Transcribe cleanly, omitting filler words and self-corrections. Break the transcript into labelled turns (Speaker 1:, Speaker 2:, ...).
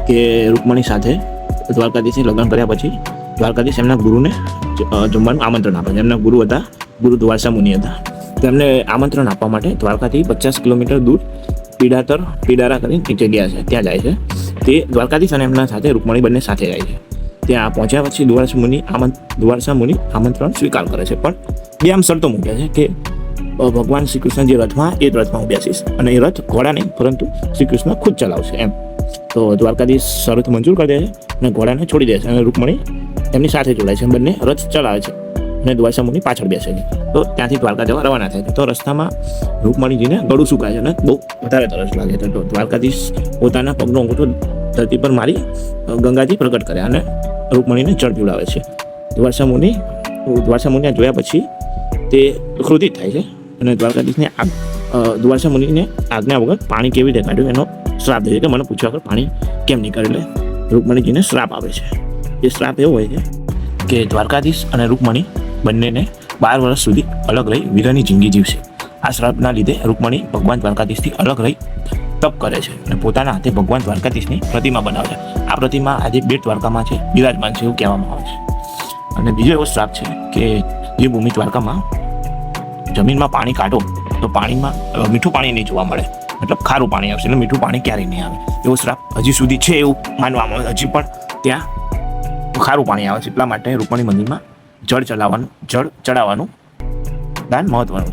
Speaker 1: કે રૂકમણી સાથે દ્વારકાધીશને લગ્ન કર્યા પછી દ્વારકાધીશ એમના ગુરુને જમવાનું આમંત્રણ આપે છે. એમના ગુરુ હતા ગુરુ દ્વારસા મુનિ હતા. તેમને આમંત્રણ આપવા માટે દ્વારકાથી 50 કિલોમીટર દૂર પીડારા કરીને જગ્યા છે ત્યાં જાય છે. તે દ્વારકાધીશ અને એમના સાથે રૂકમણી બંને સાથે જાય છે. ત્યાં પહોંચ્યા પછી દ્વારસા મુનિ આમંત્રણ સ્વીકાર કરે છે, પણ બે આમ શરતો મૂક્યા છે કે ભગવાન શ્રી કૃષ્ણ જે રથમાં એ રથમાં હું બેસીશ અને એ રથ ઘોડા નહીં પરંતુ શ્રી કૃષ્ણ ખુદ ચલાવશે એમ. તો દ્વારકાધીશ શરત મંજૂર કરી દે છે અને ઘોડાને છોડી દે છે અને રૂકમણી એમની સાથે જોડાય છે. બંને રથ ચલાવે છે અને દ્વારસા મુનિ પાછળ બેસે છે. તો ત્યાંથી દ્વારકા જવા રવાના થાય છે. તો રસ્તામાં રૂકમણીજીને ગળું સુકાય છે અને બહુ વધારે તરસ લાગે છે. તો દ્વારકાધીશ પોતાના પગનો અંગૂઠો ધરતી પર મારી ગંગાજી પ્રગટ કરે અને રૂકમણીને જળ પીવડાવે છે. દ્વારસા મુનિને જોયા પછી તે ક્રોધિત થાય છે અને દ્વારસા મુનિને આજ્ઞા વગર પાણી કેવી રીતે કાઢ્યું એનો શ્રાપ દે છે કે મને પૂછ્યા વગર પાણી કેમ નહીં કાઢ્યું. એટલે રૂકમણીજીને શ્રાપ આપે છે. એ શ્રાપ એવો હોય છે કે દ્વારકાધીશ અને રૂકમણી બંનેને 12 વર્ષ સુધી અલગ રહી વીરની જિંદગી જીવશે. આ શ્રાપના લીધે રૂકમણી ભગવાન દ્વારકાધીશથી અલગ રહી તપ કરે છે અને પોતાના હાથે ભગવાન દ્વારકાધીશની પ્રતિમા બનાવે છે. આ પ્રતિમા આજે બેટ દ્વારકામાં છે, બિરાજમાન છે એવું કહેવામાં આવે છે. અને બીજો એવો શ્રાપ છે કે જે ભૂમિ દ્વારકામાં જમીનમાં પાણી કાઢો તો પાણીમાં મીઠું પાણી નહીં જોવા મળે, મતલબ ખારું પાણી આવશે એટલે મીઠું પાણી ક્યારેય નહીં આવે. એવો શ્રાપ હજી સુધી છે એવું માનવામાં આવે. હજી પણ ત્યાં ખારું પાણી આવે છે. એટલા માટે રૂકમણી મંદિરમાં જળ ચડાવવાનું દાન મહત્વનું છે.